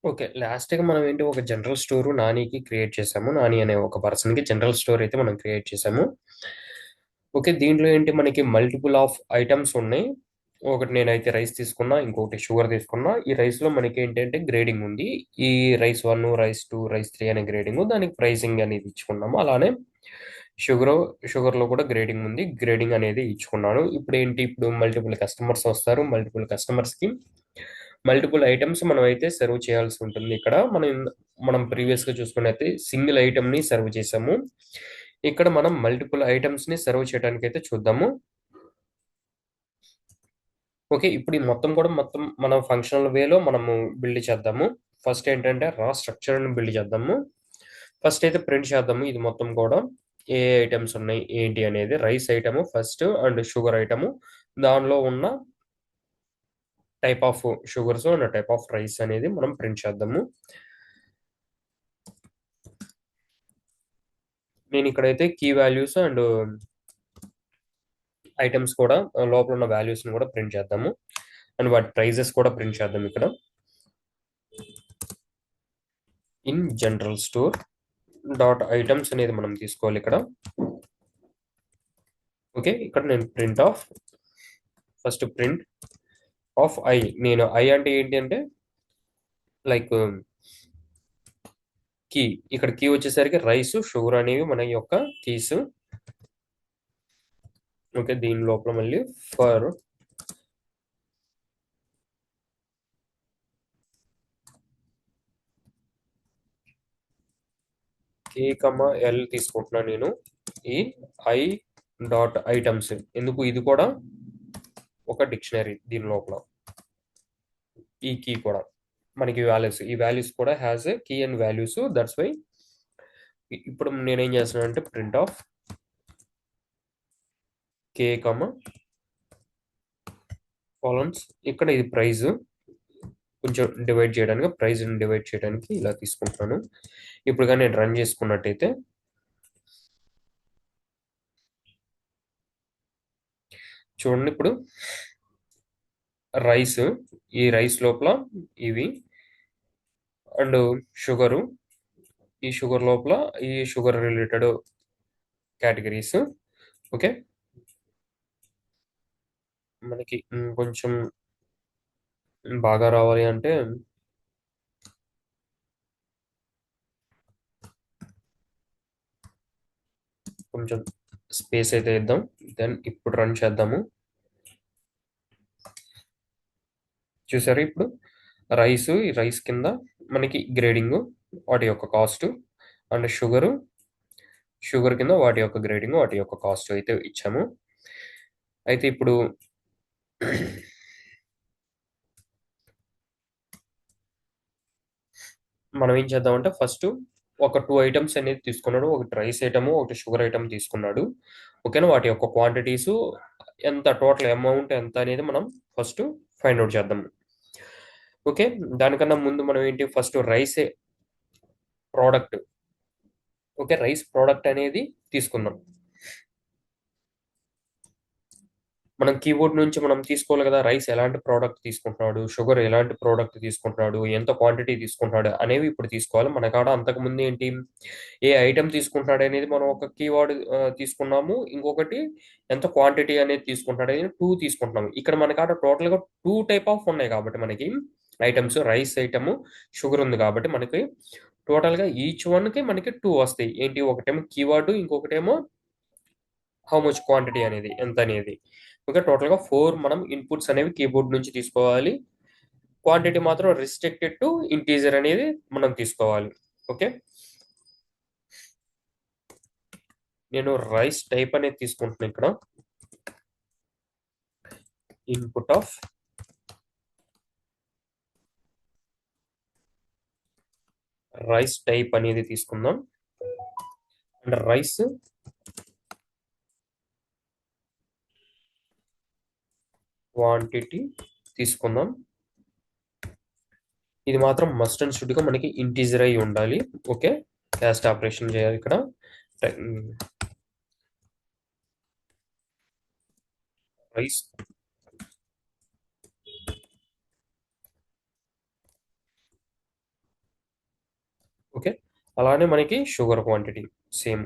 Okay. లాస్ట్‌గా మనం ఏంటి ఒక జనరల్ స్టోరు నానికి క్రియేట్ చేసాము. నాని అనే ఒక పర్సన్‌కి జనరల్ స్టోర్ అయితే మనం క్రియేట్ చేసాము. ఓకే. దీంట్లో ఏంటి మనకి మల్టిపుల్ ఆఫ్ ఐటెమ్స్ ఉన్నాయి. ఒకటి నేనైతే రైస్ తీసుకున్నా. ఇంకొకటి షుగర్ తీసుకున్నా. ఈ రైస్‌లో మనకేంటంటే గ్రేడింగ్ ఉంది. ఈ రైస్ 1, రైస్ 2, రైస్ 3 అనే గ్రేడింగు. దానికి ప్రైసింగ్ అనేది ఇచ్చుకున్నాము. అలానే షుగరు షుగర్‌లో కూడా గ్రేడింగ్ ఉంది. గ్రేడింగ్ అనేది ఇచ్చుకున్నాను. ఇప్పుడు మల్టిపుల్ కస్టమర్స్ వస్తారు. మల్టిపుల్ కస్టమర్స్‌కి మల్టిపుల్ ఐటెమ్స్ మనమైతే సర్వ్ చేయాల్సి ఉంటుంది. ఇక్కడ మనం ప్రీవియస్‌గా చూసుకున్నట్టయితే సింగిల్ ఐటెమ్‌ని సర్వ్ చేసాము. ఇక్కడ మనం మల్టిపుల్ ఐటెమ్స్‌ని సర్వ్ చేయడానికైతే చూద్దాము. ఓకే. ఇప్పుడు ఈ మొత్తం మనం ఫంక్షనల్ వేలో మనము బిల్డ్ చేద్దాము. ఫస్ట్ ఏంటంటే స్ట్రక్చర్‌ని బిల్డ్ చేద్దాము. ఫస్ట్ అయితే ప్రింట్ చేద్దాము ఇది మొత్తం కూడా. ఏ ఐటెమ్స్ ఉన్నాయి ఏంటి అనేది. Rice item first and sugar item. దానిలో ఉన్న type of sugars and type of rice అనేది మనం ప్రింట్ చేద్దాము. నేను ఇక్కడైతే కీ వాల్యూస్ అండ్ ఐటెమ్స్ కూడా లోపల ఉన్న వాల్యూస్‌ని కూడా ప్రింట్ చేద్దాము. అండ్ వాటి ప్రైజెస్ కూడా ప్రింట్ చేద్దాం ఇక్కడ. In general store dot items అనేది మనం తీసుకోవాలి ఇక్కడ. ఓకే. ఇక్కడ నేను ఫస్ట్ ప్రింట్ ఆఫ్ ఐ. నేను ఐ అంటే ఏంటి అంటే లైక్ కీ. ఇక్కడ కీ వచ్చేసరికి రైస్ షుగర్ అనేవి మన యొక్క కీస్. ఓకే. దీని లోపల మళ్ళీ ఫర్ కే కమా ఎల్ తీసుకుంటున్నాను నేను. ఈ ఐ డాట్ ఐటమ్స్ ఎందుకు ఇది కూడా ఒక డిక్షనరీ దీని లోపల. ఈ కీ కూడా మనకి ఈ వాల్యూస్ కూడా has a key and values. That's why ఇప్పుడు నేనేం చేస్తున్నాను అంటే print of k comma columns. ఇక్కడ ఇది ప్రైస్ కొంచెం డివైడ్ చేయడానికి ఇలా తీసుకుంటున్నాను. ఇప్పుడు కానీ నేను రన్ చేసుకున్నట్టయితే చూడండి ఇప్పుడు రైస్ ఈ రైస్ లోపల ఇవి అండ్ షుగరు ఈ షుగర్ లోపల ఈ షుగర్ రిలేటెడ్ కేటగిరీస్. ఓకే. మనకి కొంచెం బాగా రావాలి అంటే కొంచెం స్పేస్ అయితే ఇద్దాం. దెన్ ఇప్పుడు రన్ చేద్దాము. చూసారా ఇప్పుడు ఈ రైస్ కింద మనకి గ్రేడింగ్ వాటి యొక్క కాస్ట్ అండ్ షుగర్ కింద వాటి యొక్క గ్రేడింగ్ వాటి యొక్క కాస్ట్ అయితే ఇచ్చాము. అయితే ఇప్పుడు మనం ఏం చేద్దామంటే ఫస్ట్ ఒక 2 ఐటమ్స్ అనేది తీసుకున్నాడు. ఒకటి రైస్ ఐటము, ఒకటి షుగర్ ఐటమ్ తీసుకున్నాడు. ఓకేనా? వాటి యొక్క క్వాంటిటీస్ ఎంత టోటల్ అమౌంట్ ఎంత అనేది మనం ఫస్ట్ ఫైండ్ ఔట్ చేద్దాం. ఓకే. దానికన్నా ముందు మనం ఏంటి first product. Okay. Rice product అనేది తీసుకుందాం. మనం కీబోర్డ్ నుంచి మనం తీసుకోవాలి కదా! రైస్ ఎలాంటి ప్రోడక్ట్ తీసుకుంటున్నాడు, షుగర్ ఎలాంటి ప్రోడక్ట్ తీసుకుంటున్నాడు, ఎంత క్వాంటిటీ తీసుకుంటున్నాడు అనేవి ఇప్పుడు తీసుకోవాలి. మన కాడ అంతకుముందు ఏంటి ఏ ఐటెమ్ తీసుకుంటున్నాడు అనేది మనం ఒక కీవర్డ్ తీసుకున్నాము. ఇంకొకటి ఎంత క్వాంటిటీ అనేది తీసుకుంటున్నాడు అనేది 2 తీసుకుంటున్నాము. ఇక్కడ మన కాడ టోటల్‌గా 2 టైప్ ఆఫ్ ఉన్నాయి కాబట్టి మనకి ఐటెమ్స్ రైస్ ఐటెము, షుగర్ ఉంది కాబట్టి మనకి టోటల్‌గా ఈచ్ వన్‌కి మనకి 2 వస్తాయి. ఏంటి ఒకటేమో కీవర్డ్ ఇంకొకటేమో హౌ మచ్ క్వాంటిటీ అనేది ఎంత అనేది. ఓకే. టోటల్‌గా 4 మనం ఇన్‌పుట్స్ అనేవి కీబోర్డ్ నుంచి తీసుకోవాలి. క్వాంటిటీ మాత్రం రిస్ట్రిక్టెడ్ టు ఇంటీజర్ అనేది మనం తీసుకోవాలి. ఓకే. నేను రైస్ టైప్ అనేది తీసుకుంటున్నా ఇక్కడ. ఇన్‌పుట్ ఆఫ్ రైస్ టైప్ అనేది తీసుకుందాం. అండ్ రైస్ క్వాంటిటీ తీసుకుందాం. ఇది మాత్రం మస్ట్ అండ్ షుడ్‌గా మనకి ఇంటీజర్ అయి ఉండాలి. ఓకే. కాస్ట్ ఆపరేషన్ చేయాలి ఇక్కడ. Rice okay. అలానే మనకి sugar quantity same.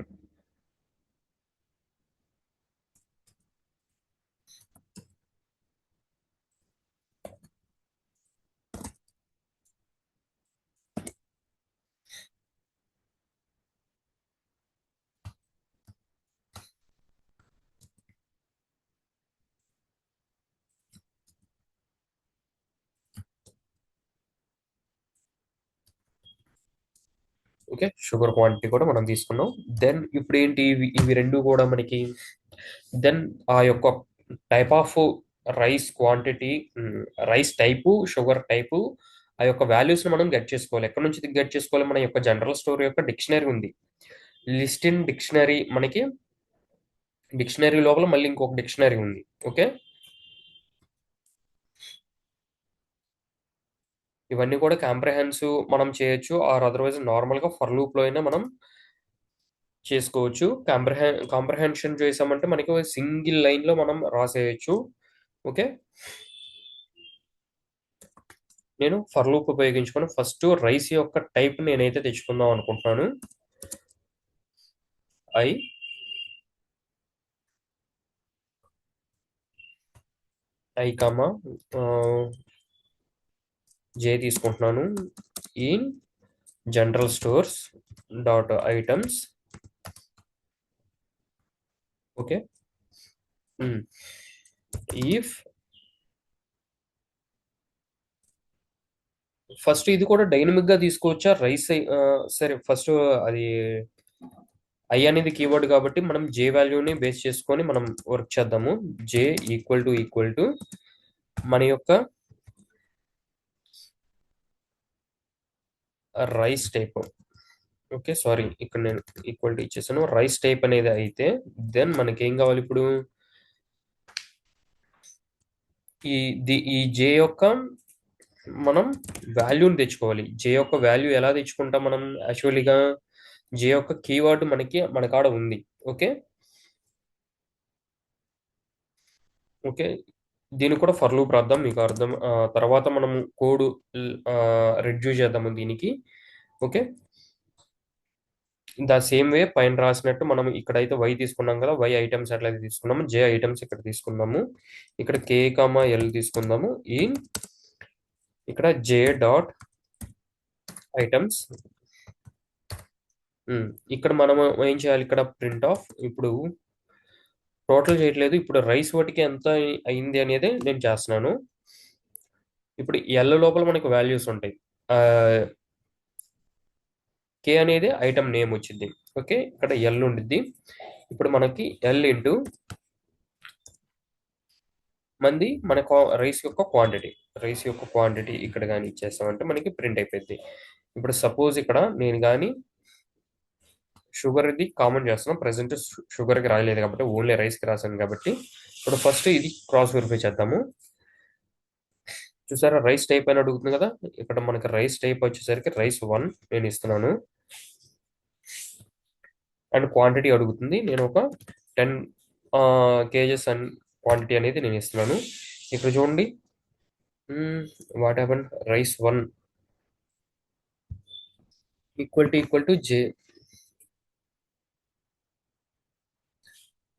Okay. Sugar quantity కూడా మనం తీసుకున్నాం. దెన్ ఇప్పుడేంటి ఇవి 2 కూడా మనకి దెన్ ఆ యొక్క type of rice quantity, rice type, sugar type, ఆ యొక్క వాల్యూస్‌ని మనం గెట్ చేసుకోవాలి. ఎక్కడి నుంచి గెట్ చేసుకోవాలి? మన యొక్క జనరల్ స్టోర్ యొక్క డిక్షనరీ ఉంది. లిస్ట్ ఇన్ డిక్షనరీ మనకి డిక్షనరీ లోపల మళ్ళీ ఇంకొక డిక్షనరీ ఉంది. ఓకే. ఇవన్నీ కూడా కాంప్రహెన్సివ్ మనం చేయొచ్చు. ఆర్ అదర్‌వైజ్ నార్మల్‌గా ఫర్ లూప్‌లో అయినా మనం చేసుకోవచ్చు. కాంప్రహెన్షన్ చేసామంటే మనకి సింగిల్ లైన్‌లో మనం రాసేయొచ్చు. ఓకే. నేను ఫర్ లూప్ ఉపయోగించుకొని ఫస్ట్ రైస్ యొక్క టైప్ నేనైతే తెచ్చుకుందాం అనుకుంటున్నాను. ఐ ఐ కామా జే తీసుకుంటున్నాను. In general stores dot items. Okay. If first ఇది కూడా డైనమిక్ గా తీసుకోవచ్చా? సరే ఫస్ట్ అది ఐ అనేది కీవర్డ్ కాబట్టి మనం జే వాల్యూని బేస్ చేసుకొని మనం వర్క్ చేద్దాము. జే ఈక్వల్ టు మన యొక్క రైస్ టైప్. ఓకే. సారీ, ఇక్కడ నేను ఈక్వల్ టు ఇచ్చేసాను. రైస్ టైప్ అనేది అయితే దెన్ మనకి ఏం కావాలి ఇప్పుడు? ఈ జే యొక్క మనం వాల్యూని తెచ్చుకోవాలి. జే యొక్క వాల్యూ ఎలా తెచ్చుకుంటాం మనం? యాక్చువల్లీగా జే యొక్క కీవర్డ్ మన కాడ ఉంది. ఓకే. ఓకే. దీనికి కూడా ఫర్ లూప్ రాద్దాం, మీకు అర్థం. తర్వాత మనం కోడ్ రెడ్యూస్ చేద్దాము దీనికి. ఓకే. ద సేమ్ వే పైన రాసినట్టు మనం ఇక్కడైతే వై తీసుకున్నాం కదా, వై ఐటమ్స్ ఎట్లయితే తీసుకున్నాము, జే ఐటమ్స్ ఇక్కడ తీసుకుందాము. ఇక్కడ కే కామా ఎల్ తీసుకుందాము. ఈ ఇక్కడ జే డాట్ ఐటమ్స్. ఇక్కడ మనం ఏం చేయాలి? ఇక్కడ ప్రింట్ ఆఫ్. ఇప్పుడు టోటల్ చేయట్లేదు, ఇప్పుడు రైస్ వాటికి ఎంత అయింది అనేది నేను చేస్తున్నాను. ఇప్పుడు ఎల్ లోపల మనకు వాల్యూస్ ఉంటాయి. కే అనేది ఐటమ్ నేమ్ వచ్చింది. ఓకే. ఇక్కడ ఎల్ ఉండిద్ది. ఇప్పుడు మనకి ఎల్ ఇంటూ మంది మన రైస్ యొక్క క్వాంటిటీ. రైస్ యొక్క క్వాంటిటీ ఇక్కడ కానీ ఇచ్చేస్తామంటే మనకి ప్రింట్ అయిపోయింది. ఇప్పుడు సపోజ్ ఇక్కడ నేను కానీ షుగర్ ఇది కామన్ చేస్తున్నాం. ప్రెసెంట్ షుగర్కి రాయలేదు కాబట్టి ఓన్లీ రైస్కి రాశాను కాబట్టి ఇప్పుడు ఫస్ట్ ఇది క్రాస్ వెరిఫై చేద్దాము. చూసారా, రైస్ టైప్ అని అడుగుతుంది కదా. ఇక్కడ మనకి రైస్ టైప్ వచ్చేసరికి రైస్ 1 నేను ఇస్తున్నాను. అండ్ క్వాంటిటీ అడుగుతుంది. నేను ఒక 10 కేజెస్ అండ్ క్వాంటిటీ అనేది నేను ఇస్తున్నాను. ఇక్కడ చూడండి, what happen? Rice 1 equal to J.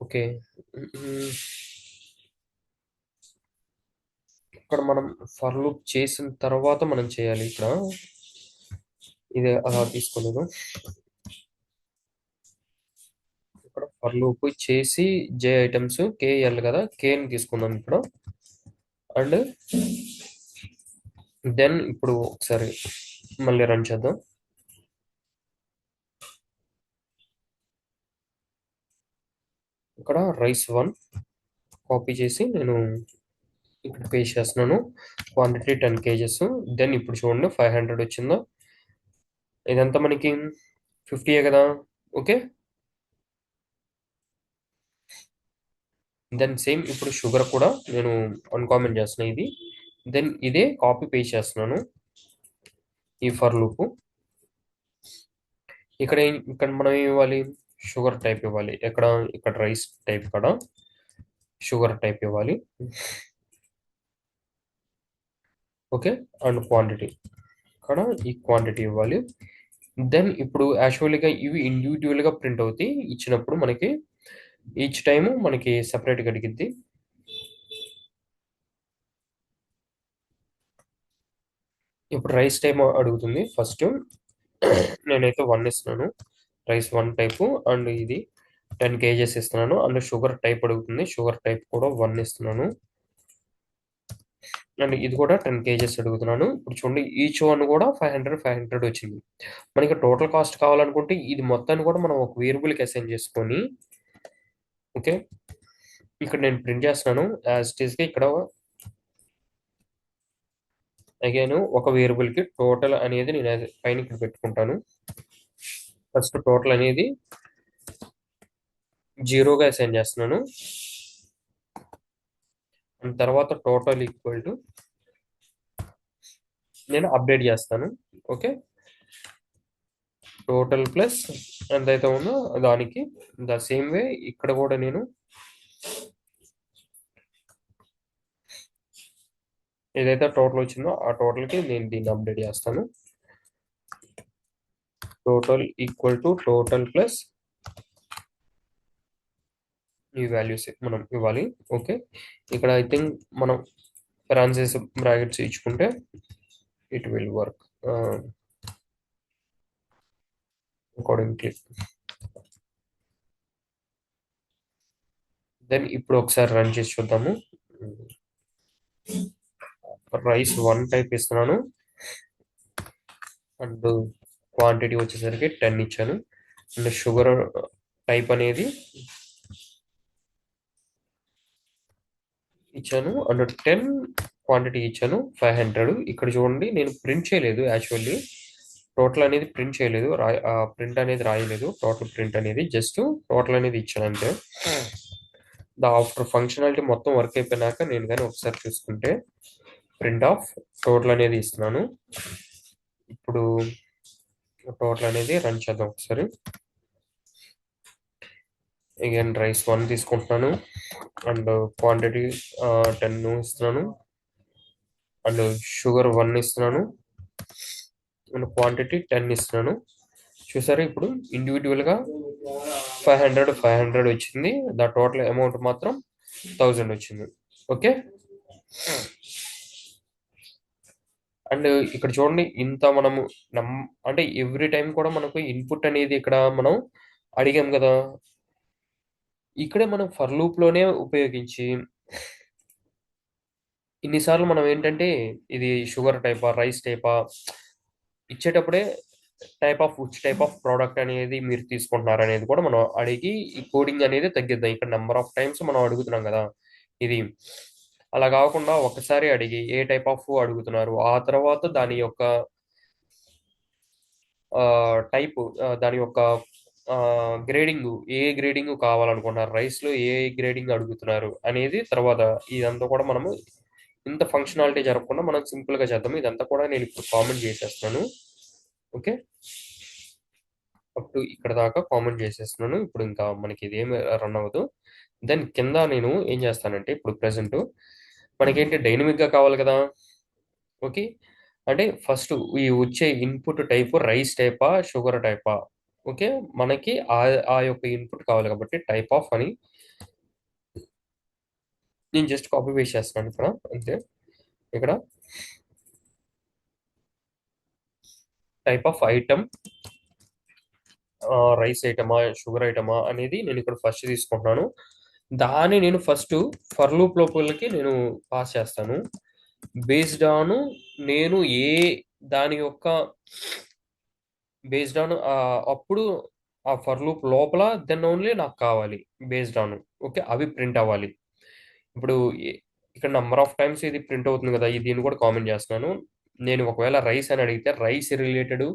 Okay. ఇక్కడ మనం ఫర్ లూప్ చేసిన తర్వాత మనం చేయాలి. ఇక్కడ ఇది అలా తీసుకోలేదు. ఇక్కడ ఫర్ లూప్ చేసి జే ఐటమ్స్ కేఎల్ కదా, కేని తీసుకుందాం ఇప్పుడు. అండ్ దెన్ ఇప్పుడు ఒకసారి మళ్ళీ రన్ చేద్దాం. ఇక్కడ రైస్ 1 కాపీ చేసి నేను ఇక్కడ పేస్ట్ చేస్తున్నాను. Quantity 10 kgs. దెన్ ఇప్పుడు చూడండి 500 వచ్చిందో. ఇదంతా మనకి 50 కదా. ఓకే. దెన్ సేమ్ ఇప్పుడు షుగర్ కూడా నేను అన్కామెంట్ చేస్తున్నాను ఇది. దెన్ ఇదే కాపీ పేస్ట్ చేస్తున్నాను ఈ ఫర్ లూప్. ఇక్కడ మనం ఏం ఇవ్వాలి? షుగర్ టైప్ ఇవ్వాలి. ఇక్కడ రైస్ టైప్ కూడా షుగర్ టైప్ ఇవ్వాలి. ఓకే. అండ్ క్వాంటిటీ ఇక్కడ ఈ క్వాంటిటీ ఇవ్వాలి. దెన్ ఇప్పుడు యాక్చువల్‌గా ఇవి ఇండివిడ్యువల్‌గా ప్రింట్ అవుతాయి. ఇచ్చినప్పుడు మనకి ఈచ్ టైము మనకి సెపరేట్‌గా అడిగిద్ది. ఇప్పుడు రైస్ టైమ్ అడుగుతుంది ఫస్ట్. నేనైతే 1 ఇస్తున్నాను. రైస్ 1 టైపు అండ్ ఇది 10 కేజెస్ ఇస్తున్నాను. అండ్ షుగర్ టైప్ అడుగుతుంది. షుగర్ టైప్ కూడా 1 ఇస్తున్నాను. అండ్ ఇది కూడా 10 కేజెస్ అడుగుతున్నాను. ఇప్పుడు చూడండి ఈచ్ వన్ కూడా 500, 500 వచ్చింది. మనకి టోటల్ కాస్ట్ కావాలనుకుంటే ఇది మొత్తాన్ని కూడా మనం ఒక వేరియబుల్‌కి అసైన్ చేసుకొని ఓకే. ఇక్కడ నేను ప్రింట్ చేస్తున్నాను. యాజ్ ఇట్ ఈస్‌గా ఇక్కడ అగైన్ ఒక వేరియబుల్‌కి టోటల్ అనేది నేను పైన ఇక్కడ పెట్టుకుంటాను. ఫస్ట్ టోటల్ అనేది 0గా అసైన్ చేస్తున్నాను. అండ్ తర్వాత టోటల్ ఈక్వల్ టు నేను అప్డేట్ చేస్తాను. ఓకే. టోటల్ ప్లస్ ఎంతైతే ఉందో దానికి ద సేమ్ వే ఇక్కడ కూడా నేను ఏదైతే టోటల్ వచ్చిందో ఆ టోటల్‌కి నేను దీన్ని అప్డేట్ చేస్తాను. Total equal to total plus ఈ వాల్యూస్ మనం ఇవ్వాలి. ఓకే. ఇక్కడ ఐ థింక్ మనం పారాన్థసిస్ బ్రాకెట్స్ ఇచ్చుకుంటే it will work accordingly. Then ఇప్పుడు ఒకసారి రన్ చేసి చూద్దాము. రైస్ 1 టైప్ ఇస్తున్నాను. అండ్ క్వాంటిటీ వచ్చేసరికి 10 ఇచ్చాను. అండ్ షుగర్ టైప్ అనేది ఇచ్చాను. అండ్ 10 క్వాంటిటీ ఇచ్చాను 500. ఇక్కడ చూడండి నేను ప్రింట్ చేయలేదు యాక్చువల్లీ. టోటల్ అనేది ప్రింట్ చేయలేదు. ప్రింట్ అనేది రాయలేదు. టోటల్ ప్రింట్ అనేది జస్ట్ టోటల్ అనేది ఇచ్చాను అంతే. ఆఫ్టర్ ఫంక్షనాలిటీ మొత్తం వర్క్ అయిపోయినాక నేను కానీ ఒకసారి చూసుకుంటే ప్రింట్ ఆఫ్ టోటల్ అనేది ఇస్తున్నాను. ఇప్పుడు టోటల్ అనేది రన్ చేద్దాం ఒకసారి. అగైన్ రైస్ 1 తీసుకుంటున్నాను. అండ్ క్వాంటిటీ 10 ఇస్తున్నాను. అండ్ షుగర్ 1 ఇస్తున్నాను. అండ్ క్వాంటిటీ 10 ఇస్తున్నాను. చూసారా ఇప్పుడు ఇండివిడ్యువల్‌గా 500, 500 వచ్చింది. ద టోటల్ అమౌంట్ మాత్రం 1000 వచ్చింది. ఓకే. అండ్ ఇక్కడ చూడండి ఇంత మనము నమ్ అంటే ఎవ్రీ టైమ్ కూడా మనకు ఇన్పుట్ అనేది ఇక్కడ మనం అడిగాం కదా! ఇక్కడే మనం ఫర్ లూప్‌లోనే ఉపయోగించి ఇన్ని సార్లు మనం ఏంటంటే ఇది షుగర్ టైపా? రైస్ టైపా? ఇచ్చేటప్పుడే విచ్ టైప్ ఆఫ్ ప్రొడక్ట్ అనేది మీరు తీసుకుంటున్నారనేది కూడా మనం అడిగి ఈ కోడింగ్ అనేది తగ్గిద్దాం. ఇక్కడ నంబర్ ఆఫ్ టైమ్స్ మనం అడుగుతున్నాం గదా! ఇది. అలా గాకుండా ఒక్కసారి అడిగి ఏ టైప్ ఆఫ్ అడుగుతున్నారు. ఆ తర్వాత దాని యొక్క దాని యొక్క గ్రేడింగు ఏ గ్రేడింగ్ కావాలనుకుంటున్నారు. రైస్‌లో ఏ గ్రేడింగ్ అడుగుతున్నారు అనేది తర్వాత ఇదంతా కూడా మనము ఇంత ఫంక్షనాలిటీ జరగకుండా మనం సింపుల్‌గా చేద్దాం. ఇదంతా కూడా నేను ఇప్పుడు కామెంట్ చేసేస్తున్నాను. ఓకే. అప్ టు ఇక్కడ దాకా కామెంట్ చేసేస్తున్నాను. ఇప్పుడు ఇంకా మనకి ఇదేమి రన్ అవ్వదు. దెన్ కింద నేను ఏం చేస్తానంటే ఇప్పుడు ప్రెజెంటు మనకేంటి డైనమిక్‌గా కావాలి కదా! ఓకే. అంటే ఫస్ట్ ఈ వచ్చే ఇన్‌పుట్ టైప్ రైస్ టైపా? షుగర్ టైపా? ఓకే. మనకి ఆ యొక్క ఇన్‌పుట్ కావాలి కాబట్టి టైప్ ఆఫ్ అని నేను జస్ట్ కాపీ పేస్ట్ చేస్తున్నాను ఇక్కడ అంతే. ఇక్కడ టైప్ ఆఫ్ ఐటెమ్ రైస్ ఐటమా? షుగర్ ఐటమా? అనేది నేను ఇక్కడ ఫస్ట్ తీసుకుంటున్నాను. దాన్ని నేను ఫస్ట్ ఫర్ లూప్ లోపలికి నేను పాస్ చేస్తాను. బేస్డ్ ఆన్ నేను దాని యొక్క బేస్డ్ ఆన్ అప్పుడు ఆ ఫర్ లూప్ లోపల దెన్ ఓన్లీ నాకు కావాలి. Based on okay. అవి ప్రింట్ అవ్వాలి. ఇప్పుడు ఇక్కడ నంబర్ ఆఫ్ టైమ్స్ ఇది ప్రింట్ అవుతుంది కదా! దీన్ని కూడా కామెంట్ చేస్తున్నాను. నేను ఒకవేళ రైస్ అని అడిగితే రైస్ రిలేటెడ్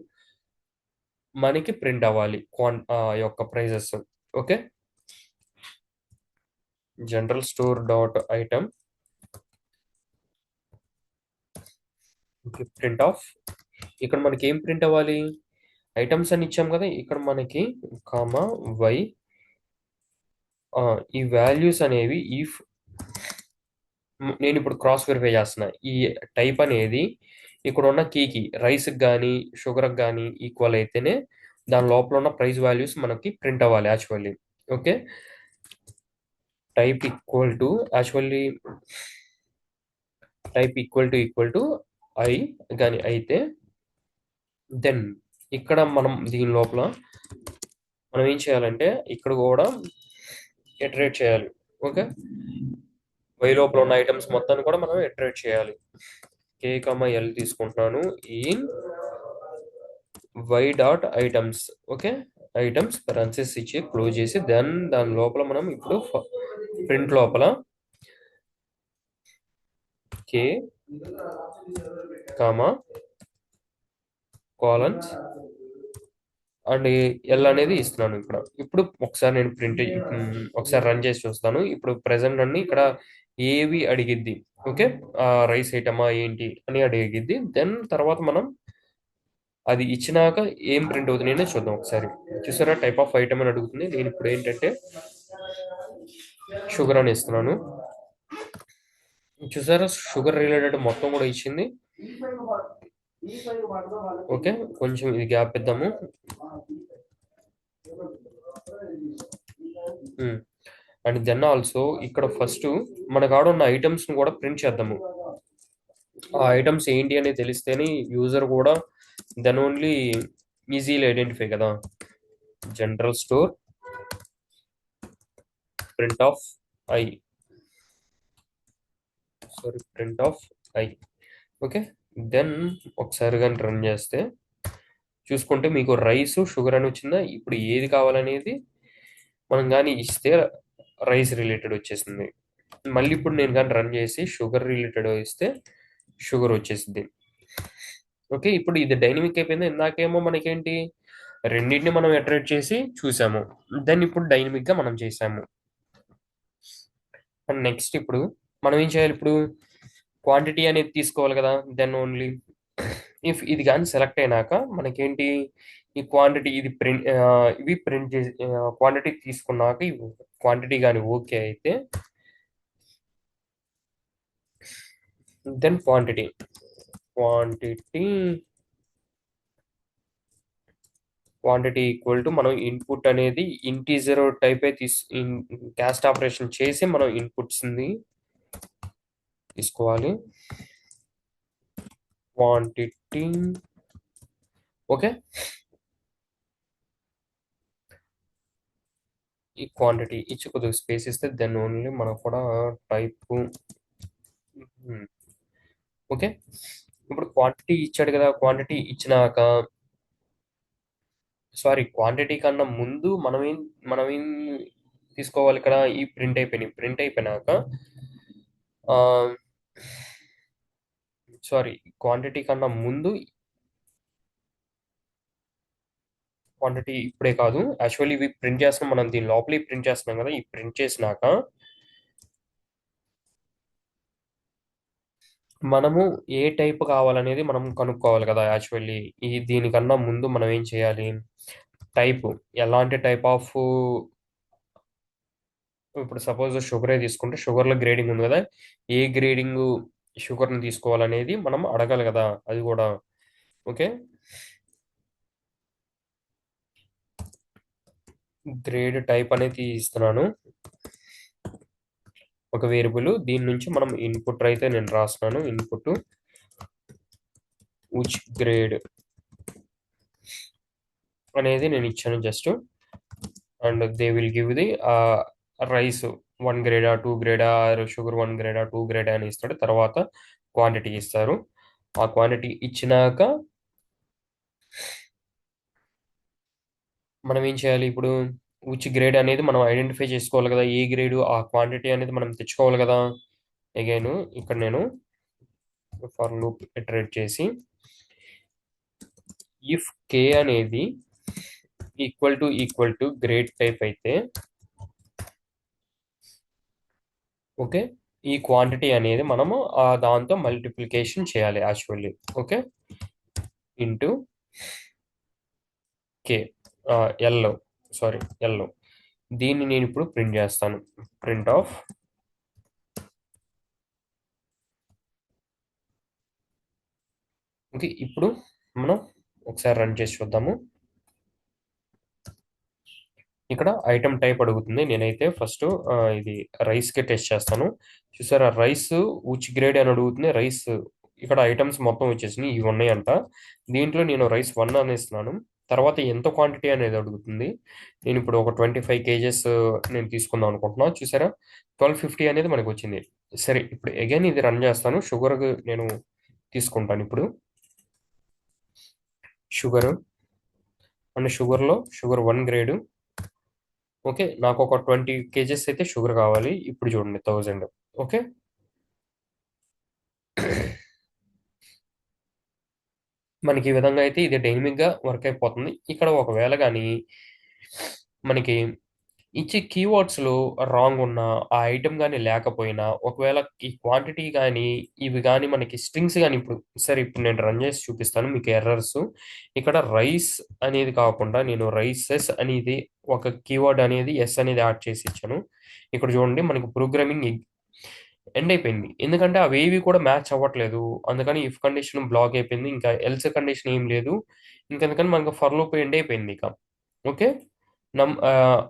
మనకి ప్రింట్ అవ్వాలి. యొక్క prices. Okay. General store dot item okay. Print of ఇక్కడ మనకి ఏం ప్రింట్ అవ్వాలి? ఐటెమ్స్ అని ఇచ్చాం కదా! ఇక్కడ మనకి కామా వై ఈ వాల్యూస్ అనేవి నేనిప్పుడు క్రాస్ వెరిఫై చేస్తున్నా. ఈ టైప్ అనేది ఇక్కడ ఉన్న కీకి రైస్కి కానీ షుగర్కి కానీ ఈక్వల్ అయితేనే దాని లోపల ఉన్న ప్రైస్ వాల్యూస్ మనకి ప్రింట్ అవ్వాలి actually. Okay, type equal to actually type equal to I కానీ అయితే దెన్ ఇక్కడ మనం దీని లోపల మనం ఏం చేయాలంటే ఇక్కడ కూడా ఇటరేట్ చేయాలి. ఓకే, వై లోపల ఉన్న ఐటమ్స్ మొత్తాన్ని కూడా మనం ఇటరేట్ చేయాలి. కే కమా ఎల్ తీసుకుంటున్నాను in Y dot items. Okay, items parentheses ఇచ్చి క్లోజ్ చేసి దెన్ దాని లోపల మనం ఇప్పుడు ప్రింట్ లోపల కే కామా కాలన్స్ అండ్ ఎల్ అనేది ఇస్తున్నాను ఇక్కడ. ఇప్పుడు ఒకసారి నేను ఒకసారి రన్ చేసి చూస్తాను. ఇప్పుడు ప్రెసెంట్ అన్ని ఇక్కడ ఏవి అడిగిద్ది. ఓకే, రైస్ ఐటమా ఏంటి అని అడిగిద్ది. దెన్ తర్వాత మనం అది ఇచ్చినాక ఏం ప్రింట్ అవుతుంది అనేది చూద్దాం ఒకసారి. చూసారా, టైప్ ఆఫ్ ఐటమ్ అని అడుగుతుంది. నేను ఇప్పుడు ఏంటంటే షుగర్ అని ఇస్తున్నాను. చూసారా, షుగర్ రిలేటెడ్ మొత్తం కూడా ఇచ్చింది. ఓకే, కొంచెం ఇది గ్యాప్ ఇద్దాము. అండ్ దెన్ ఆల్సో ఇక్కడ ఫస్ట్ మన కాడ ఉన్న ఐటమ్స్ ను కూడా ప్రింట్ చేద్దాము. ఆ ఐటమ్స్ ఏంటి అనేది తెలిస్తేనే యూజర్ కూడా దెన్ ఓన్లీ ఈజీలీ ఐడెంటిఫై కదా. General store print of I, sorry print of I. Okay, then ఒకసారి కానీ రన్ చేస్తే చూసుకుంటే మీకు రైస్ షుగర్ అని వచ్చిందా. ఇప్పుడు ఏది కావాలనేది మనం కానీ ఇస్తే రైస్ రిలేటెడ్ వచ్చేసింది. మళ్ళీ ఇప్పుడు నేను కానీ రన్ చేసి షుగర్ రిలేటెడ్ ఇస్తే షుగర్ వచ్చేసింది. ఓకే, ఇప్పుడు ఇది డైనమిక్ అయిపోయింది. ఇందాకేమో మనకేంటి రెండింటిని మనం అట్రాక్ట్ చేసి చూసాము, దెన్ ఇప్పుడు డైనమిక్ గా మనం చేసాము. అండ్ నెక్స్ట్ ఇప్పుడు మనం ఏం చేయాలి, ఇప్పుడు క్వాంటిటీ అనేది తీసుకోవాలి కదా. దెన్ ఓన్లీ ఇఫ్ ఇది కానీ సెలెక్ట్ అయినాక మనకేంటి ఈ క్వాంటిటీ ఇది ప్రింట్ ఇవి ప్రింట్ చేసి క్వాంటిటీ తీసుకున్నాక క్వాంటిటీ కానీ ఓకే అయితే then quantity quantity equal to మనం ఇన్పుట్ అనేది ఇంటీజర్ టైప్ క్యాస్ట్ ఆపరేషన్ చేసి మనం ఇన్పుట్స్ తీసుకోవాలి. క్వాంటిటీ ఓకే, ఈ క్వాంటిటీ ఇచ్చి కొద్దిగా స్పేస్ ఇస్తే దెన్ ఓన్లీ మనకు కూడా టైప్. ఓకే, ఇప్పుడు క్వాంటిటీ ఇచ్చాడు కదా. క్వాంటిటీ ఇచ్చినాక సారీ క్వాంటిటీ కన్నా ముందు మనం ఏం తీసుకోవాలి ఇక్కడ. ఈ ప్రింట్ అయిపోయినాక సారీ క్వాంటిటీ కన్నా ముందు క్వాంటిటీ ఇప్పుడే కాదు యాక్చువల్లీ ఇవి ప్రింట్ చేస్తున్నాం మనం దీని లోపల ప్రింట్ చేస్తున్నాం కదా. ఈ ప్రింట్ చేసినాక మనము ఏ టైప్ కావాలనేది మనం కనుక్కోవాలి కదా. యాక్చువల్లీ దీనికన్నా ముందు మనం ఏం చేయాలి, టైప్ ఎలాంటి టైప్ ఆఫ్ ఇప్పుడు సపోజ్ షుగరే తీసుకుంటే షుగర్లో గ్రేడింగ్ ఉంది కదా. ఏ గ్రేడింగ్ షుగర్ని తీసుకోవాలనేది మనం అడగాలి కదా, అది కూడా. ఓకే, గ్రేడ్ టైప్ అనేది ఇస్తున్నాను ఒక వేరియబుల్. దీని నుంచి మనం ఇన్పుట్ అయితే నేను రాస్తున్నాను. ఇన్పుట్ విచ్ గ్రేడ్ అనేది నేను ఇచ్చాను just. And they will give the rice 1 గ్రేడా 2 గ్రేడా షుగర్ 1 గ్రేడా 2 గ్రేడా అని ఇస్తాడు. తర్వాత క్వాంటిటీ ఇస్తారు. ఆ క్వాంటిటీ ఇచ్చినాక మనం ఏం చేయాలి, ఇప్పుడు విచ్ గ్రేడ్ అనేది మనం ఐడెంటిఫై చేసుకోవాలి కదా. ఏ గ్రేడు ఆ క్వాంటిటీ అనేది మనం తెచ్చుకోవాలి కదా. అగైన్ ఇక్కడ నేను ఫర్ లూప్ ఇటరేట్ చేసి ఇఫ్ కే అనేది ఈక్వల్ టు గ్రేడ్ టైప్ అయితే ఓకే, ఈ క్వాంటిటీ అనేది మనము దాంతో మల్టిప్లికేషన్ చేయాలి actually. Okay, into K L sorry L. దీన్ని నేను ఇప్పుడు ప్రింట్ చేస్తాను. Print of okay. ఇప్పుడు మనం ఒకసారి రన్ చేసి చూద్దాము. ఇక్కడ ఐటెమ్ టైప్ అడుగుతుంది. నేనైతే ఫస్ట్ ఇది రైస్‌కి టెస్ట్ చేస్తాను. చూసారా రైస్ విచ్ గ్రేడ్ అని అడుగుతుంది. రైస్ ఇక్కడ ఐటెమ్స్ మొత్తం వచ్చేసినాయి. ఇవి ఉన్నాయంట. దీంట్లో నేను రైస్ 1 అని ఇస్తున్నాను. తర్వాత ఎంత క్వాంటిటీ అనేది అడుగుతుంది. నేను ఇప్పుడు ఒక 25 కేజెస్ నేను తీసుకుందాం అనుకుంటున్నా. చూసారా 1250 అనేది మనకొచ్చింది. సరే ఇప్పుడు అగైన్ ఇది రన్ చేస్తాను. నేను తీసుకుంటాను ఇప్పుడు. షుగరు షుగర్‌లో షుగర్ 1 గ్రేడ్. ఓకే. నాకొక 20 కేజెస్ అయితే షుగర్ కావాలి. ఇప్పుడు చూడండి 1000. ఓకే. మనకి ఈ విధంగా అయితే ఇది డైనమిక్‌గా వర్క్ అయిపోతుంది. ఇక్కడ ఒకవేళ గాని మనకి ఇచ్చే కీవర్డ్స్‌లో రాంగ్ ఉన్నా, ఆ ఐటెమ్ గాని లేకపోయినా, ఒకవేళ ఈ క్వాంటిటీ గాని, ఇవి గాని మనకి స్ట్రింగ్స్ గాని ఇప్పుడు నేను రన్ చేసి చూపిస్తాను మీకు ఎర్రర్స్. ఇక్కడ రైస్ అనేది కాకుండా నేను రైసెస్ అనేది ఒక కీవర్డ్ అనేది యెస్ అనేది యాడ్ చేసి ఇచ్చాను. ఇక్కడ చూడండి మనకి ప్రోగ్రామింగ్ ఎండ్ అయిపోయింది. ఎందుకంటే అవేవి కూడా మ్యాచ్ అవ్వట్లేదు. అందుకని ఇఫ్ కండిషన్ బ్లాక్ అయిపోయింది. ఇంకా ఎల్స్ కండిషన్ ఏం లేదు. అందుకని మనకు ఫర్ లూప్ ఎండ్ అయిపోయింది ఇక. ఓకే.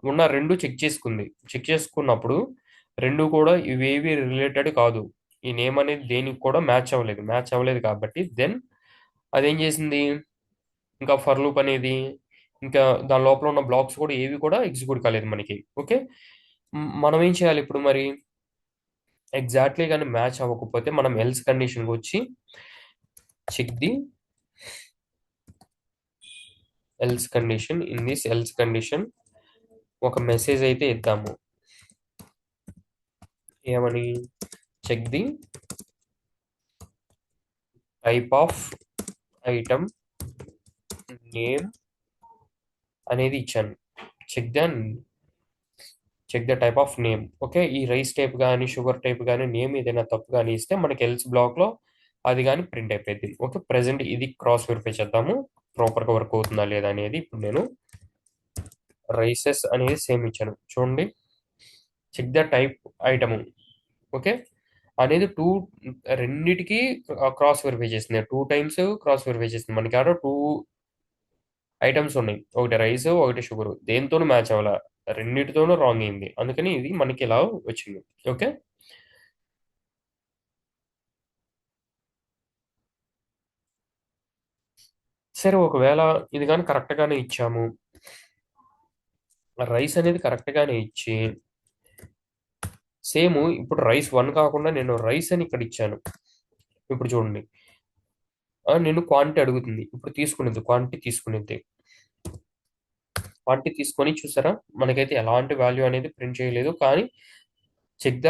ఉన్న 2 చెక్ చేసుకుంది. చెక్ చేసుకున్నప్పుడు 2 కూడా ఇవేవి రిలేటెడ్ కాదు. ఈ నేమ్ అనేది దేనికి కూడా మ్యాచ్ అవ్వలేదు. మ్యాచ్ అవ్వలేదు కాబట్టి దెన్ అదేం చేసింది? ఇంకా ఫర్ లూప్ అనేది ఇంకా దాని లోపల ఉన్న బ్లాక్స్ కూడా ఏవి కూడా ఎగ్జిక్యూట్ కాలేదు మనకి. ఓకే. మనం ఏం చేయాలి ఇప్పుడు మరి? ఎగ్జాక్ట్‌లీ గాని మ్యాచ్ అవ్వకపోతే మనం ఎల్స్ కండిషన్‌కొచ్చి check the else condition. In this else condition ఒక మెసేజ్ అయితే ఇద్దాము. ఏమని? Check the type of item name అనేది ఇచ్చాను. Check the check the type of name. Okay. ఈ రైస్ టైప్ గాని, షుగర్ టైప్ గాని నేమ్ ఏదైనా తప్పు గాని ఇస్తే మనకి ఎల్స్ బ్లాక్‌లో అది గాని ప్రింట్ అయిపోద్ది. ఓకే. ప్రెజెంట్ ఇది క్రాస్ వెరిఫై చేద్దాము. ప్రాపర్‌గా వర్క్ అవుతుందా లేదా అనేది. ఇప్పుడు నేను రైసెస్ అనేది సేమ్ ఇచ్చాను. చూడండి. Check the type item. Okay. అనేది రెండిటికి క్రాస్ వెరిఫై చేసింది. 2 టైమ్స్ క్రాస్ వెరిఫై చేసింది. మనకాడ 2 ఐటమ్స్ ఉన్నాయి. ఒకటి రైస్, ఒకటి షుగర్. దేనితోనూ మ్యాచ్ అవ్వల. రెండిటితోనూ రాంగ్ అయింది. అందుకని ఇది మనకి ఇలా వచ్చింది. ఓకే. సరే ఒకవేళ ఇది గాని కరెక్ట్ గానే ఇచ్చాము. రైస్ అనేది కరెక్ట్ గానే ఇచ్చి సేమ్ ఇప్పుడు రైస్ 1 కాకుండా నేను రైస్ అని ఇక్కడ ఇచ్చాను. ఇప్పుడు చూడండి. నేను క్వాంటిటీ అడుగుతుంది. ఇప్పుడు క్వాంటిటీ తీసుకునిద్ది. క్వాంటిటీ తీసుకొని చూసారా? మనకైతే ఎలాంటి వాల్యూ అనేది ప్రింట్ చేయలేదు. కానీ చెక్ ద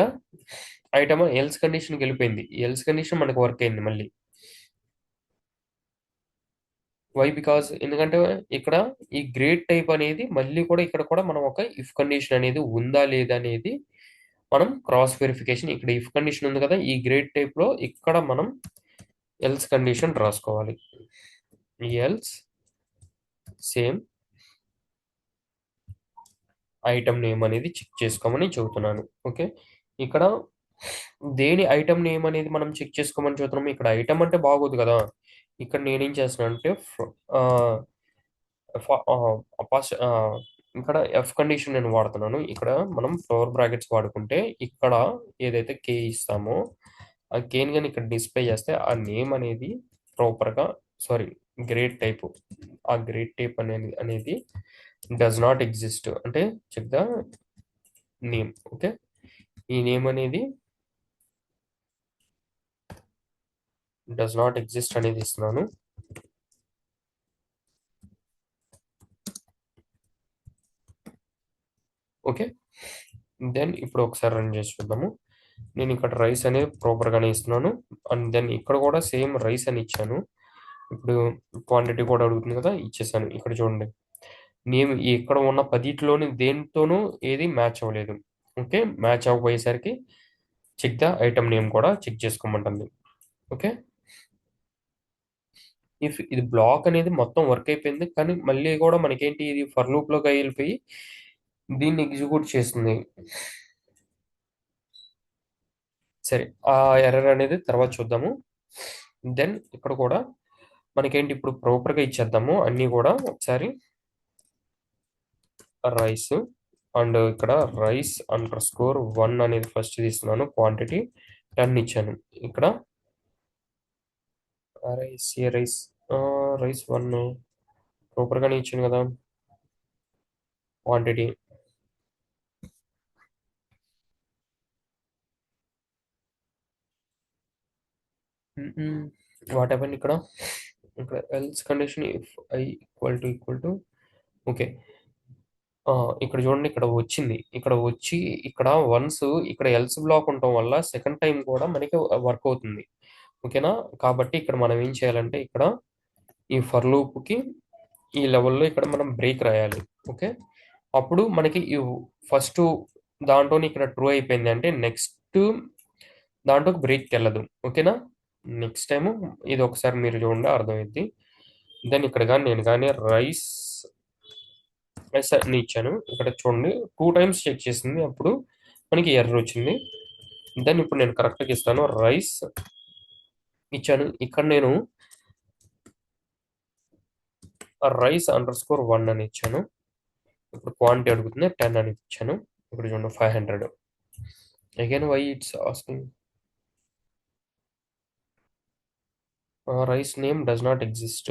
ఐటమ్ ఎల్స్ కండిషన్‌కెళ్ళిపోయింది. ఎల్స్ కండిషన్ మనకు వర్క్ అయింది మళ్ళీ. వై? బికాజ్ ఎందుకంటే ఇక్కడ ఈ గ్రేడ్ టైప్ అనేది మళ్ళీ కూడా ఇక్కడ కూడా మనం ఒక ఇఫ్ కండిషన్ అనేది ఉందా లేదా అనేది మనం క్రాస్ వెరిఫికేషన్ ఇక్కడ ఇఫ్ కండిషన్ ఉంది కదా! ఈ గ్రేడ్ టైప్‌లో ఇక్కడ మనం ఎల్స్ కండిషన్ రాసుకోవాలి. ఎల్స్ సేమ్ ఐటెమ్ నేమ్ అనేది చెక్ చేసుకోమని చెబుతున్నాను. ఓకే. ఇక్కడ దేని ఐటెమ్ నేమ్ అనేది మనం చెక్ చేసుకోమని చెబుతున్నాము. ఇక్కడ ఐటెమ్ అంటే బాగోదు కదా! ఇక్కడ నేనేం చేస్తున్నానంటే ఆహ్, ఫ ఆహ్, అపాస్ ఆహ్, ఇక్కడ ఎఫ్ కండిషన్ నేను వాడుతున్నాను. ఇక్కడ మనం ఫ్లోర్ బ్రాకెట్స్ వాడుకుంటే ఇక్కడ ఏదైతే కే ఇస్తామో, ఆ కేని గాని ఇక్కడ డిస్‌ప్లే చేస్తే ఆ నేమ్ అనేది ప్రాపర్‌గా సారీ గ్రేడ్ టైప్. ఆ గ్రేడ్ టైప్ అనేది డస్ నాట్ ఎగ్జిస్ట్. అంటే చెక్ ద నేమ్. ఓకే. ఈ నేమ్ అనేది డస్ నాట్ ఎగ్జిస్ట్ అనేది ఇస్తున్నాను. ఓకే. దెన్ ఇప్పుడు ఒకసారి రన్ చేసి చూద్దాము. నేను ఇక్కడ రైస్ అనేది ప్రాపర్‌గానే ఇస్తున్నాను. అండ్ దెన్ ఇక్కడ కూడా సేమ్ రైస్ అని ఇచ్చాను. ఇప్పుడు క్వాంటిటీ కూడా అడుగుతుంది కదా! ఇచ్చేసాను. ఇక్కడ చూడండి. నేమ్ ఇక్కడ ఉన్న 10 దేనితోనూ ఏది మ్యాచ్ అవ్వలేదు. ఓకే. మ్యాచ్ అవ్వకపోయేసరికి చెక్ ద ఐటెమ్ నేమ్ కూడా చెక్ చేసుకోమంటుంది. ఓకే. ఇఫ్ ఇది బ్లాక్ అనేది మొత్తం వర్క్ అయిపోయింది. కానీ మళ్ళీ కూడా మనకేంటి ఇది ఫర్ లూప్‌లోకి ఎళ్ళిపోయి దీన్ని ఎగ్జిక్యూట్ చేస్తుంది. సరే. ఆ ఎర్రర్ అనేది తర్వాత చూద్దాము. దెన్ ఇక్కడ కూడా మనకేంటి ఇప్పుడు ప్రాపర్‌గా ఇచ్చేద్దాము అన్నీ గూడా ఒకసారి. రైస్ అండ్ ఇక్కడ రైస్ అండర్ స్కోర్ 1 అనేది ఫస్ట్ తీస్తున్నాను. క్వాంటిటీ 10 ఇచ్చాను. ఇక్కడ రైస్ ఏ రైస్ రైస్ 1 ప్రాపర్‌గానే ఇచ్చాను గదా! క్వాంటిటీ. వాట్ హ్యాపెండ్ ఇక్కడ? ఇక్కడ else condition if I equal to okay. ఆ! ఇక్కడ చూడండి ఇక్కడ వచ్చింది. ఇక్కడ వచ్చి ఇక్కడ వన్స్ ఇక్కడ ఎల్స్ బ్లాక్ ఉండటం వల్ల సెకండ్ టైమ్ కూడా మనకి వర్క్ అవుతుంది. ఓకేనా? కాబట్టి ఇక్కడ మనం ఏం చేయాలంటే ఇక్కడ ఈ ఫర్ లూప్‌కి ఈ లెవెల్‌లో ఇక్కడ మనం బ్రేక్ రాయాలి. ఓకే. అప్పుడు మనకి ఈ ఫస్టు దాంట్లోని ఇక్కడ ట్రూ అయిపోయింది అంటే నెక్స్ట్ దాంట్లోకి బ్రేక్‌కెళ్ళదు. ఓకేనా? నెక్స్ట్ టైము ఇది ఒకసారి మీరు చూడండి అర్థమైద్ది. దెన్ ఇక్కడ గాని నేను గాని రైస్ రైస్ అని ఇచ్చాను. ఇక్కడ చూడండి 2 టైమ్స్ చెక్ చేసింది. అప్పుడు మనకి ఎర్రర్ వచ్చింది. దెన్ ఇప్పుడు నేను కరెక్ట్‌గా ఇస్తాను. రైస్ ఇచ్చాను. ఇక్కడ నేను రైస్ అండర్ స్కోర్ 1 అని ఇచ్చాను. ఇప్పుడు క్వాంటిటీ అడుగుతుంది 10 అని ఇచ్చాను. ఇక్కడ చూడండి 500. Again why it's asking rice name does not exist.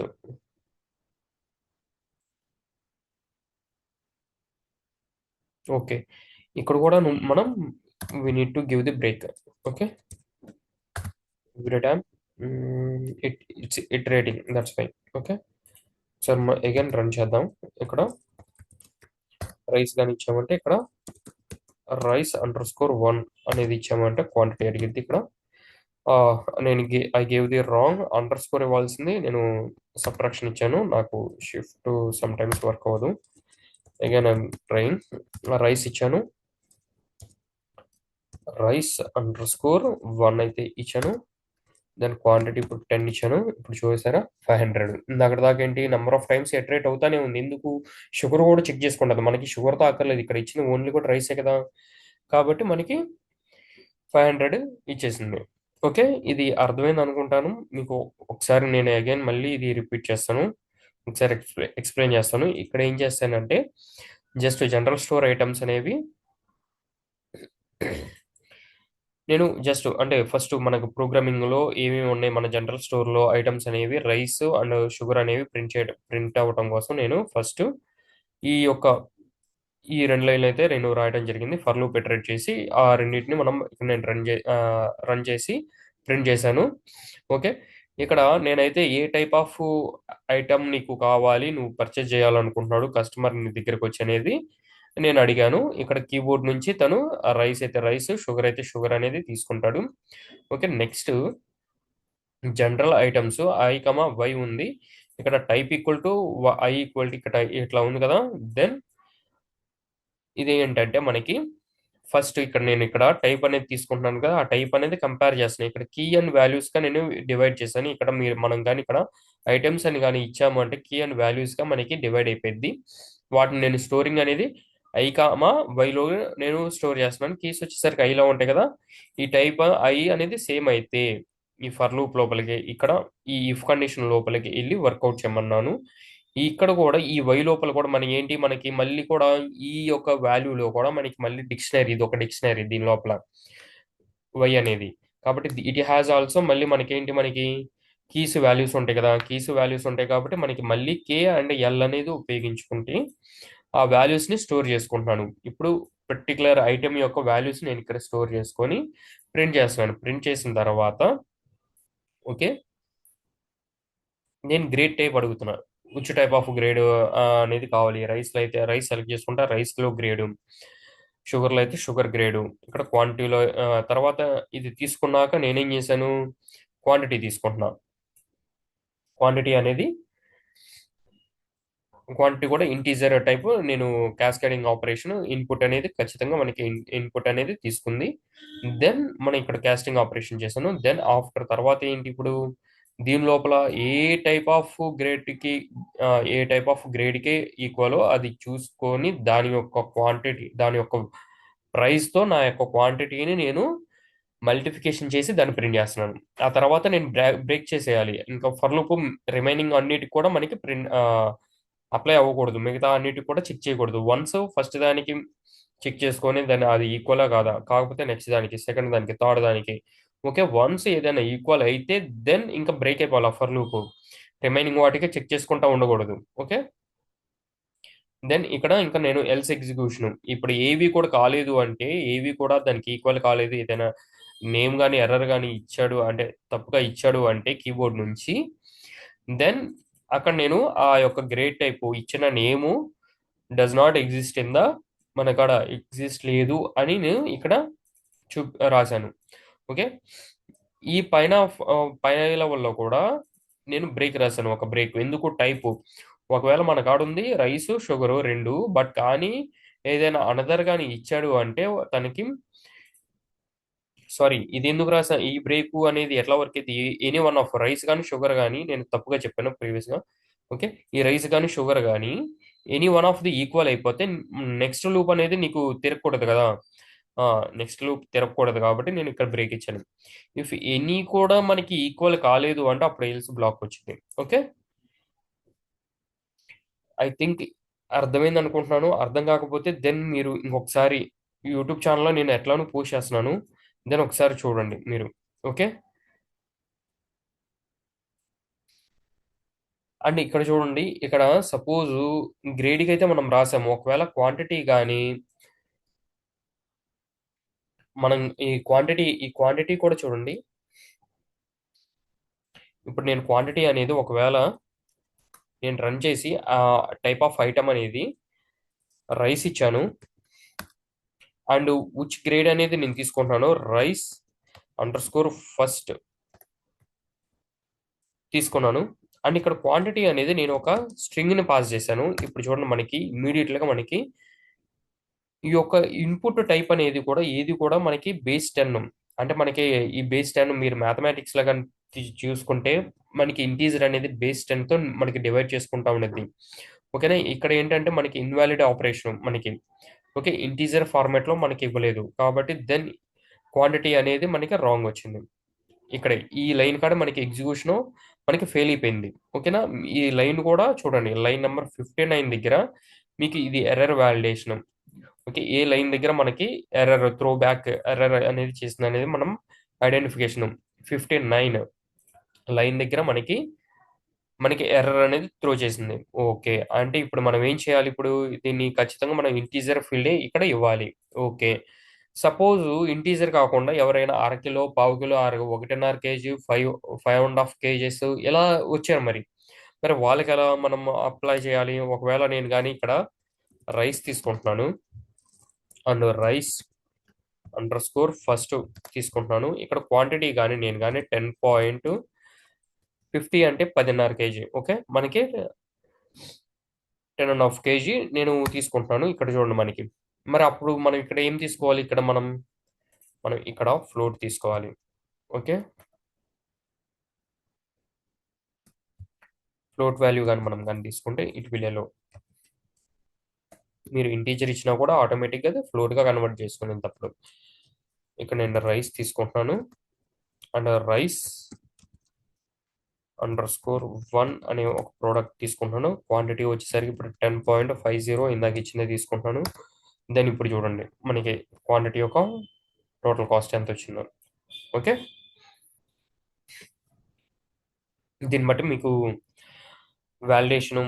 Okay. ఇక్కడ కూడా మనం we need to give the break. Okay. Give it time. It's iterating that's fine. Okay. So again run చేద్దాం. ఇక్కడ రైస్ గాని ఇచ్చామంటే ఇక్కడ రైస్ అండర్ స్కోర్ 1 అనేది ఇచ్చామంటే క్వాంటిటీ అడిగిద్ది ఇక్కడ. నేను I gave the wrong under score ఇవ్వాల్సింది నేను సబ్ట్రాక్షన్ ఇచ్చాను. నాకు షిఫ్ట్ సమ్ టైమ్స్ వర్క్ అవ్వదు. Again I'm trying. రైస్ ఇచ్చాను. రైస్ అండర్ స్కోర్ 1 అయితే ఇచ్చాను. దాని క్వాంటిటీ ఇప్పుడు 10 ఇచ్చాను. ఇప్పుడు చూసారా 500. ఇందాక దాకా ఏంటి నంబర్ ఆఫ్ టైమ్స్ ఇటరేట్ అవుతానే ఉంది. ఎందుకు? షుగర్ కూడా చెక్ చేసుకుంటది. మనకి షుగర్‌తో అక్కర్లేదు. ఇక్కడ ఇచ్చింది ఓన్లీ కూడా రైసే కదా! కాబట్టి మనకి 500 ఇచ్చేసింది. ఓకే. ఇది అర్థమైంది అనుకుంటాను. మీకు ఒకసారి నేను అగైన్ మళ్ళీ ఇది రిపీట్ చేస్తాను. ఒకసారి ఎక్స్‌ప్లెయిన్ చేస్తాను. ఇక్కడ ఏం చేశానంటే జస్ట్ జనరల్ స్టోర్ ఐటెమ్స్ అనేవి నేను జస్ట్ అంటే ఫస్ట్ మనకు ప్రోగ్రామింగ్‌లో ఏమేమి ఉన్నాయి మన జనరల్ స్టోర్‌లో ఐటెమ్స్ అనేవి రైస్ అండ్ షుగర్ అనేవి ప్రింట్ అవ్వటం కోసం నేను ఫస్ట్ ఈ యొక్క ఈ 2 లైన్‌లు అయితే 2 రాయడం జరిగింది. ఫర్ లూప్ ఇటరేట్ చేసి ఆ రెండిటిని మనం ఇక్కడ నేను రన్ చేసి ప్రింట్ చేశాను. ఓకే. ఇక్కడ నేనైతే ఏ టైప్ ఆఫ్ ఐటెమ్ నీకు కావాలి, నువ్వు పర్చేజ్ చేయాలనుకుంటున్నాడు కస్టమర్ నీ దగ్గరకొచ్చి అనేది నేను అడిగాను. ఇక్కడ కీబోర్డ్ నుంచి తను రైస్ అయితే రైస్, షుగర్ అయితే షుగర్ అనేది తీసుకుంటాడు. Okay. Next general items I, Y ఉంది. ఇక్కడ type equal to I equal to ఇక్కడ ఇట్లా ఉంది కదా! దెన్ ఇదేంటంటే మనకి ఫస్ట్ ఇక్కడ నేను ఇక్కడ టైప్ అనేది తీసుకుంటున్నాను కదా! ఆ టైప్ అనేది కంపేర్ చేస్తున్నాను. ఇక్కడ కీ అండ్ వాల్యూస్‌గా నేను డివైడ్ చేశాను. ఇక్కడ మనం గాని ఇక్కడ ఐటెమ్స్ అని గాని ఇచ్చాము అంటే కీ అండ్ వాల్యూస్‌గా మనకి డివైడ్ అయిపోద్ది. వాటిని నేను స్టోరింగ్ అనేది ఐ, వైలో నేను స్టోర్ చేస్తున్నాను. కీస్ వచ్చేసరికి ఐలో ఉంటాయి కదా! ఈ టైప్ ఐ అనేది సేమ్ అయితే ఈ ఫర్ లూప్ లోపలికి ఇక్కడ ఈ ఇఫ్ కండిషన్ లోపలికి ఎళ్లి వర్కౌట్ చేయమన్నాను. ఇక్కడ కూడా ఈ వై లోపల కూడా మనకి మళ్ళీ కూడా ఈ యొక్క వాల్యూలో కూడా మనకి మళ్ళీ డిక్షనరీ ఇదొక డిక్షనరీ దీని లోపల వై అనేది. కాబట్టి ఇట్ హాస్ ఆల్సో మళ్ళీ మనకి కీస్ వాల్యూస్ ఉంటాయి కదా! కీస్ వాల్యూస్ ఉంటాయి కాబట్టి మనకి మళ్ళీ కే అండ్ ఎల్ అనేది ఉపయోగించుకుంటే ఆ వాల్యూస్‌ని స్టోర్ చేసుకుంటున్నాను. ఇప్పుడు పర్టిక్యులర్ ఐటెమ్ యొక్క వాల్యూస్ నేను ఇక్కడ స్టోర్ చేసుకొని ప్రింట్ చేస్తున్నాను. ప్రింట్ చేసిన తర్వాత ఓకే. నేను గ్రేడ్ టైప్ అడుగుతున్నా. విచ్ టైప్ ఆఫ్ గ్రేడ్ అనేది కావాలి. రైస్‌లో అయితే రైస్ సెలెక్ట్ చేసుకుంటా. రైస్‌లో గ్రేడు. షుగర్‌లో అయితే షుగర్ గ్రేడు. ఇక్కడ క్వాంటిటీలో తర్వాత ఇది తీసుకున్నాక నేనేం చేశాను, క్వాంటిటీ తీసుకుంటున్నా. క్వాంటిటీ అనేది క్వాంటిటీ కూడా ఇంటీజర్ టైప్ నేను క్యాస్కేడింగ్ ఆపరేషన్ ఇన్పుట్ అనేది ఖచ్చితంగా మనకి ఇన్పుట్ అనేది తీసుకుంది. దెన్ మనం ఇక్కడ కాస్టింగ్ ఆపరేషన్ చేశాను. దెన్ ఆఫ్టర్ తర్వాత ఏంటి ఇప్పుడు దీని లోపల ఏ టైప్ ఆఫ్ గ్రేడ్‌కి ఏ టైప్ ఆఫ్ గ్రేడ్‌కి ఈక్వలో అది చూసుకొని దాని యొక్క క్వాంటిటీ దాని యొక్క ప్రైస్‌తో నా యొక్క క్వాంటిటీని నేను మల్టిప్లికేషన్ చేసి దాన్ని ప్రింట్ చేస్తున్నాను. ఆ తర్వాత నేను బ్రేక్ చేసేయాలి. ఇంకా ఫర్ లూప్ రిమైనింగ్ అన్నిటికి కూడా మనకి అప్లై అవ్వకూడదు. మిగతా అన్నిటికి కూడా చెక్ చేయకూడదు. వన్స్ ఫస్ట్ దానికి చెక్ చేసుకొని దాన్ని అది ఈక్వలా కాదా, కాకపోతే నెక్స్ట్ దానికి, సెకండ్ దానికి, థర్డ్ దానికి. ఓకే, వన్స్ ఏదైనా ఈక్వల్ అయితే దెన్ ఇంకా బ్రేక్ అయిపోవాలి ఆ ఫర్ లూప్. రిమైనింగ్ వాటికి చెక్ చేసుకుంటా ఉండకూడదు. ఓకే, దెన్ ఇక్కడ ఇంకా నేను ఎల్స్ ఎగ్జిక్యూషన్, ఇప్పుడు ఏవి కూడా కాలేదు అంటే, ఏవి కూడా దానికి ఈక్వల్ కాలేదు, ఏదైనా నేమ్ కానీ ఎర్రర్ కానీ ఇచ్చాడు అంటే, తప్పుగా ఇచ్చాడు అంటే కీబోర్డ్ నుంచి, దెన్ అక్కడ నేను ఆ యొక్క గ్రేడ్ టైప్ ఇచ్చిన name does not exist in the, మన కాడ ఎగ్జిస్ట్ లేదు అని నేను ఇక్కడ చూ రాశాను. ఓకే, ఈ పైన పైన లెవెల్లో కూడా నేను బ్రేక్ రాశాను, ఒక బ్రేక్. ఎందుకు టైపు, ఒకవేళ మన కాడ ఉంది రైస్ షుగరు రెండు, బట్ కానీ ఏదైనా అనదర్ కానీ ఇచ్చాడు అంటే తనకి, సారీ, ఇది ఎందుకు రాసా, ఈ బ్రేక్ అనేది ఎట్లా వర్క్ అయితే, ఎనీ వన్ ఆఫ్ రైస్ కానీ షుగర్ కానీ, నేను తప్పుగా చెప్పాను ప్రీవియస్ గా. ఓకే, ఈ రైస్ కానీ షుగర్ కానీ any one of the equal అయిపోతే నెక్స్ట్ లూప్ అనేది నీకు తిరగకూడదు కదా. నెక్స్ట్ లూప్ తిరగకూడదు కాబట్టి నేను ఇక్కడ బ్రేక్ ఇచ్చాను. ఇఫ్ ఎనీ కూడా మనకి ఈక్వల్ కాలేదు అంటే అప్పుడు ఎల్స్ బ్లాక్ వచ్చింది. ఓకే, ఐ థింక్ అర్థమైంది అనుకుంటున్నాను. అర్థం కాకపోతే దెన్ మీరు ఇంకొకసారి యూట్యూబ్ ఛానల్లో నేను ఎట్లానో పోస్ట్ చేస్తున్నాను, దెన్ ఒకసారి చూడండి మీరు. ఓకే, అండ్ ఇక్కడ చూడండి, ఇక్కడ సపోజ్ గ్రేడ్కి అయితే మనం రాసాము, ఒకవేళ క్వాంటిటీ కానీ మనం ఈ క్వాంటిటీ కూడా చూడండి. ఇప్పుడు నేను క్వాంటిటీ అనేది ఒకవేళ నేను రన్ చేసి ఆ టైప్ ఆఫ్ ఐటమ్ అనేది రైస్ ఇచ్చాను, అండ్ విచ్ గ్రేడ్ అనేది నేను తీసుకుంటున్నాను, రైస్ అండర్ స్కోర్ ఫస్ట్ తీసుకున్నాను. అండ్ ఇక్కడ క్వాంటిటీ అనేది నేను ఒక స్ట్రింగ్ ని పాస్ చేశాను. ఇప్పుడు చూడండి, మనకి ఇమ్మీడియట్ గా మనకి ఈ యొక్క ఇన్పుట్ టైప్ అనేది కూడా ఏది కూడా మనకి బేస్ 10, అంటే మనకి ఈ బేస్ 10 మీరు మ్యాథమెటిక్స్ లో కానీ చూసుకుంటే మనకి ఇంటీజర్ అనేది బేస్ 10 తో మనకి డివైడ్ చేసుకుంటా ఉండేది. ఓకేనా, ఇక్కడ ఏంటంటే మనకి ఇన్వాలిడ్ ఆపరేషన్ మనకి, ఓకే, ఇంటీజర్ ఫార్మాట్ లో మనకి ఇవ్వలేదు కాబట్టి దెన్ క్వాంటిటీ అనేది మనకి రాంగ్ వచ్చింది. ఇక్కడ ఈ లైన్ కాడ మనకి ఎగ్జిక్యూషన్ మనకి ఫెయిల్ అయిపోయింది. ఓకేనా, ఈ లైన్ కూడా చూడండి, లైన్ నెంబర్ 59 దగ్గర మీకు ఇది ఎర్రర్ వాలిడేషన్. ఓకే, ఏ లైన్ దగ్గర మనకి ఎర్రర్ త్రో బ్యాక్ ఎర్రర్ అనేది చేసింది అనేది మనం ఐడెంటిఫికేషన్ 59 లైన్ దగ్గర మనకి మనకి ఎర్రర్ అనేది త్రో చేసింది. ఓకే, అంటే ఇప్పుడు మనం ఏం చేయాలి, ఇప్పుడు దీన్ని ఖచ్చితంగా మనం ఇంటీజర్ ఫీల్డ్ ఇక్కడ ఇవ్వాలి. ఓకే, సపోజ్ ఇంటీజర్ కాకుండా ఎవరైనా అరకిలో, పావు కిలో, 1.5 కేజీ, 5.5 కేజెస్ ఇలా వచ్చారు మరి. మరి వాళ్ళకి ఎలా మనం అప్లై చేయాలి, ఒకవేళ నేను కానీ ఇక్కడ రైస్ తీసుకుంటున్నాను and rice under score first తీసుకుంటున్నాను, ఇక్కడ క్వాంటిటీ కానీ నేను కానీ 10.50 అంటే 10.5 కేజీ. ఓకే, మనకి 10.5 కేజీ నేను తీసుకుంటున్నాను. ఇక్కడ చూడండి మనకి, మరి అప్పుడు మనం ఇక్కడ ఏం తీసుకోవాలి, ఇక్కడ మనం మనం ఇక్కడ ఫ్లోట్ తీసుకోవాలి. ఓకే, ఫ్లోట్ వాల్యూ కానీ మనం కానీ తీసుకుంటే ఇట్ విల్ ఎలో, మీరు ఇంటీజర్ ఇచ్చినా కూడా ఆటోమేటిక్గా అది ఫ్లోట్ గా కన్వర్ట్ చేసుకునేటప్పుడు. ఇక్కడ నేను రైస్ తీసుకుంటున్నాను అండ్ రైస్ అండర్ స్కోర్ 1 అనే ఒక ప్రోడక్ట్ తీసుకుంటున్నాను. క్వాంటిటీ వచ్చేసరికి ఇప్పుడు 10.50 ఇందాక ఇచ్చిందే తీసుకుంటున్నాను. దెన్ ఇప్పుడు చూడండి మనకి క్వాంటిటీ యొక్క టోటల్ కాస్ట్ ఎంత వచ్చిందో. ఓకే, దీన్ని బట్టి మీకు వాలిడేషన్,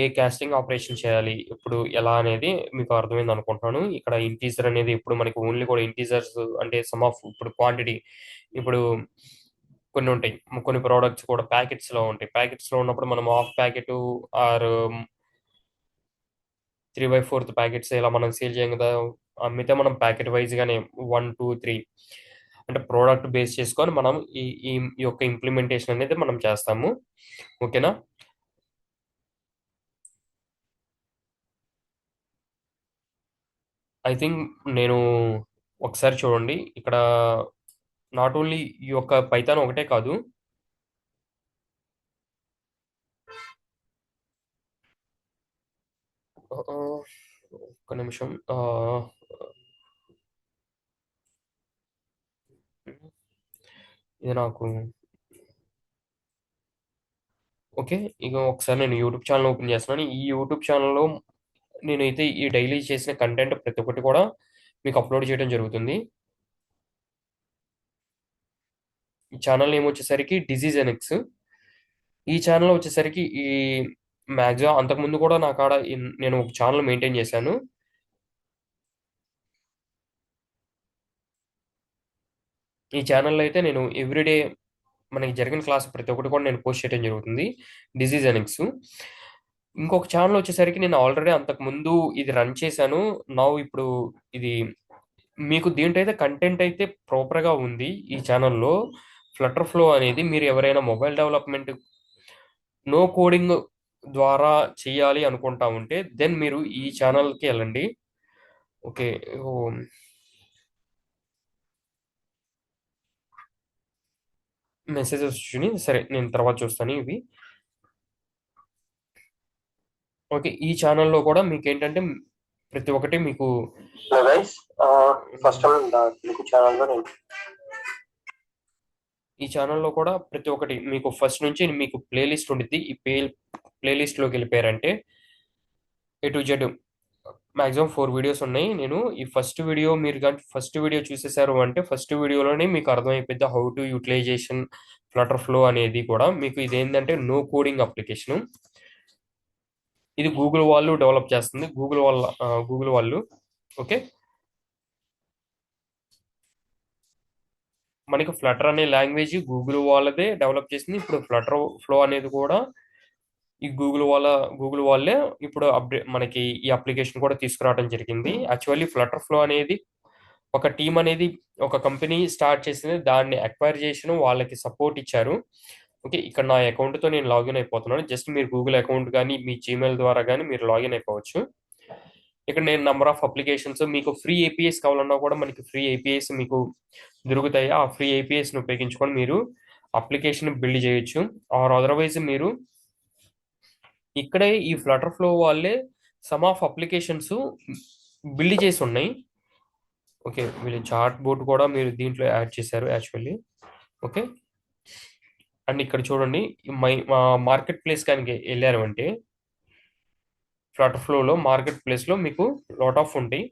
ఏ కాస్టింగ్ ఆపరేషన్ చేయాలి ఇప్పుడు ఎలా అనేది మీకు అర్థమైంది అనుకుంటున్నాను. ఇక్కడ ఇంటీజర్ అనేది ఇప్పుడు మనకి ఓన్లీ కూడా ఇంటీజర్స్ అంటే సమ్ ఆఫ్, ఇప్పుడు క్వాంటిటీ, ఇప్పుడు కొన్ని ఉంటాయి, కొన్ని ప్రోడక్ట్స్ కూడా ప్యాకెట్స్ లో ఉంటాయి. ప్యాకెట్స్ లో ఉన్నప్పుడు మనం హాఫ్ ప్యాకెట్ ఆర్ 3/4 ప్యాకెట్స్ ఇలా మనం సేల్ చేయం కదా. అమ్మితే మనం ప్యాకెట్ వైజ్ గానే 1, 2, 3 అంటే ప్రోడక్ట్ బేస్ చేసుకొని మనం ఈ ఈ ఈ యొక్క ఇంప్లిమెంటేషన్ అనేది మనం చేస్తాము. ఓకేనా, ఐ థింక్ నేను ఒకసారి చూడండి ఇక్కడ, నాట్ ఓన్లీ ఈ యొక్క పైథాన్ ఒకటే కాదు, ఒక్క నిమిషం. ఇది నాకు ఓకే. ఇక ఒకసారి నేను యూట్యూబ్ ఛానెల్ ఓపెన్ చేస్తున్నాను. ఈ యూట్యూబ్ ఛానెల్‌లో నేనైతే ఈ డైలీ చేసిన కంటెంట్ ప్రతి ఒక్కటి కూడా మీకు అప్‌లోడ్ చేయడం జరుగుతుంది. ఈ ఛానెల్ నేమ్ వచ్చేసరికి డిసీజ్ ఎనెక్స్. ఈ ఛానెల్ వచ్చేసరికి మాక్సిమం అంతకుముందు కూడా నా కాడ నేను ఒక ఛానెల్ మెయింటైన్ చేశాను. ఈ ఛానెల్‌లో అయితే నేను ఎవ్రీడే మనకి జరిగిన క్లాస్ ప్రతి ఒక్కటి కూడా నేను పోస్ట్ చేయడం జరుగుతుంది. Disease annexe. ఇంకొక ఛానెల్ వచ్చేసరికి నేను ఆల్రెడీ అంతకుముందు ఇది రన్ చేశాను. నౌ ఇప్పుడు ఇది మీకు దీంట్లో అయితే కంటెంట్ అయితే ప్రాపర్‌గా ఉంది. ఈ ఛానెల్‌లో ఫ్లటర్ ఫ్లో అనేది మీరు ఎవరైనా మొబైల్ డెవలప్‌మెంట్ నో కోడింగ్ ద్వారా చేయాలి అనుకుంటా ఉంటే దెన్ మీరు ఈ ఛానెల్‌కి ఎళ్ళండి. ఓకే. ఓహ్! మెసేజెస్ వచ్చినియి. సరే నేను తర్వాత చూస్తాను ఇవి. ఓకే. ఈ ఛానెల్‌లో కూడా మీకేంటంటే ప్రతి ఒక్కటి మీకు hello guys first of all నా తెలుగు ఛానెల్‌లో నేను ఈ ఛానెల్‌లో కూడా ప్రతి ఒక్కటి మీకు ఫస్ట్ నుంచి మీకు ప్లే లిస్ట్ ఉండిద్ది. ఈ ప్లే లిస్ట్‌లోకెళ్ళిపోయారంటే A to Z maximum 4 videos ఉన్నాయి. నేను ఈ ఫస్ట్ వీడియో మీరు గాని ఫస్ట్ వీడియో చూసేసారు అంటే ఫస్ట్ వీడియోలోనే మీకు అర్థమైపోద్ది how to utilization flutter flow అనేది కూడా. మీకు ఇదేంటంటే నో కోడింగ్ అప్లికేషను. ఇది గూగుల్ వాళ్ళు డెవలప్ చేస్తుంది. గూగుల్ వాళ్ళు. ఓకే. మనకి ఫ్లటర్ అనే లాంగ్వేజ్ గూగుల్ వాళ్ళదే డెవలప్ చేసింది. ఇప్పుడు ఫ్లటర్ ఫ్లో అనేది కూడా ఈ గూగుల్ వాళ్ళే ఇప్పుడు మనకి ఈ అప్లికేషన్ కూడా తీసుకురావడం జరిగింది. యాక్చువల్లీ ఫ్లటర్ ఫ్లో అనేది ఒక టీమ్ అనేది ఒక కంపెనీ స్టార్ట్ చేసింది. దాన్ని అక్వైర్ చేసిన వాళ్ళకి సపోర్ట్ ఇచ్చారు. ఓకే. ఇక్కడ నా అకౌంట్‌తో నేను లాగిన్ అయిపోతున్నాను. జస్ట్ మీరు గూగుల్ అకౌంట్ గాని, మీ జీమెయిల్ ద్వారా గాని మీరు లాగిన్ అయిపోవచ్చు. ఇక్కడ నేను నంబర్ ఆఫ్ అప్లికేషన్స్ మీకు ఫ్రీ ఏపీఐస్ కావాలన్నా కూడా మనకి ఫ్రీ ఏపీఐస్ మీకు దొరుకుతాయి. ఆ ఫ్రీ ఏపీఐస్‌ని ఉపయోగించుకొని మీరు అప్లికేషన్ బిల్డ్ చేయొచ్చు. ఆర్ అదర్‌వైజ్ మీరు ఇక్కడే ఈ ఫ్లటర్ ఫ్లో వాళ్ళే సమ్ ఆఫ్ అప్లికేషన్స్ బిల్డ్ చేసి ఉన్నాయి. ఓకే. వీళ్ళు చాట్ బోట్ కూడా మీరు దీంట్లో యాడ్ చేశారు యాక్చువల్లీ. ఓకే. అండ్ ఇక్కడ చూడండి మార్కెట్ ప్లేస్ కనుక ఎళ్లారు అంటే ఫ్లటర్ ఫ్లోలో మార్కెట్ ప్లేస్‌లో మీకు లాట్ ఆఫ్ ఉంటాయి.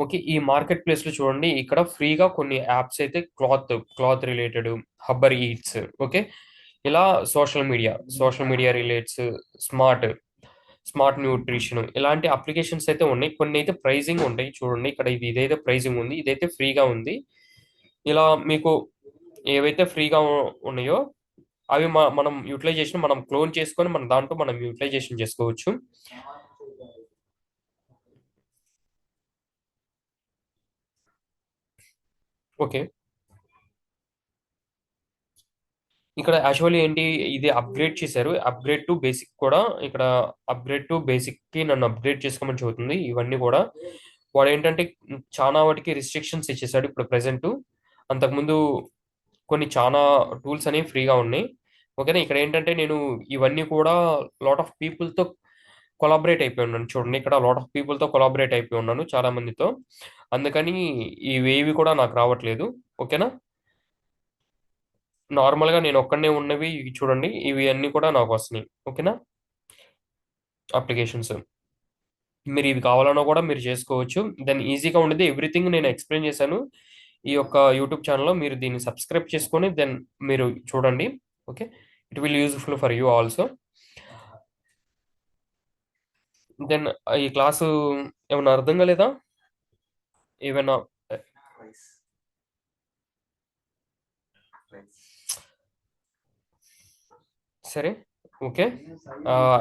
ఓకే. ఈ మార్కెట్ ప్లేస్‌లో చూడండి ఇక్కడ ఫ్రీగా కొన్ని యాప్స్ అయితే క్లాత్ రిలేటెడ్, హబ్బర్ ఈట్స్ ఓకే. ఇలా social media relates, smart, smart nutrition ఇలాంటి అప్లికేషన్స్ అయితే ఉన్నాయి. కొన్ని అయితే ప్రైజింగ్ ఉంటాయి. చూడండి ఇక్కడ ఇదైతే ప్రైజింగ్ ఉంది. ఇదైతే ఫ్రీగా ఉంది. ఇలా మీకు ఏవైతే ఫ్రీగా ఉన్నాయో అవి మనం యుటిలైజేషన్ మనం క్లోన్ చేసుకొని మన దాంట్లో మనం యుటిలైజేషన్ చేసుకోవచ్చు. ఓకే. ఇక్కడ యాక్చువల్లీ ఏంటి ఇది అప్గ్రేడ్ చేశారు. అప్గ్రేడ్ టు బేసిక్ కూడా ఇక్కడ అప్గ్రేడ్ టు బేసిక్‌కి నన్ను అప్గ్రేడ్ చేసుకోమని చెబుతుంది. ఇవన్నీ కూడా వాడేంటంటే చానా వాటికి రిస్ట్రిక్షన్స్ ఇచ్చేసాడు ఇప్పుడు ప్రెజెంటు. అంతకుముందు కొన్ని చానా టూల్స్ అనేవి ఫ్రీగా ఉన్నాయి. ఓకేనా. ఇక్కడ ఏంటంటే నేను ఇవన్నీ కూడా లాట్ ఆఫ్ పీపుల్‌తో కొలాబరేట్ అయిపోయి ఉన్నాను. చూడండి ఇక్కడ లాట్ ఆఫ్ పీపుల్‌తో కొలాబరేట్ అయిపోయి ఉన్నాను చాలా మందితో. అందుకని ఇవేవి కూడా నాకు రావట్లేదు. ఓకేనా. నార్మల్‌గా నేను ఒక్కడినే ఉన్నవి ఇవి చూడండి. ఇవి అన్నీ కూడా నాకొస్తున్నాయి. ఓకేనా. అప్లికేషన్స్. మీరు ఇవి కావాలన్నా కూడా మీరు చేసుకోవచ్చు. దెన్ ఈజీగా ఉండిద్ది. ఎవ్రీథింగ్ నేను ఎక్స్‌ప్లెయిన్ చేశాను. ఈ యొక్క యూట్యూబ్ ఛానెల్‌లో మీరు దీన్ని సబ్స్క్రైబ్ చేసుకొని దెన్ మీరు చూడండి. Okay. It will useful for you also. Then ఈ క్లాసు ఏమన్నా అర్థం కాలేదా? ఏవైనా సరే. ఓకే.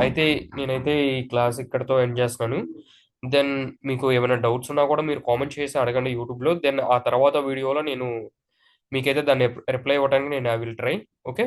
అయితే నేనైతే ఈ క్లాస్ ఇక్కడితో ఎండ్ చేస్తున్నాను. దెన్ మీకు ఏమైనా డౌట్స్ ఉన్నా కూడా మీరు కామెంట్ చేసి అడగండి యూట్యూబ్‌లో. దెన్ ఆ తర్వాత వీడియోలో నేను మీకైతే దాన్ని రిప్లై ఇవ్వడానికి నేను ఐ విల్ ట్రై. ఓకే.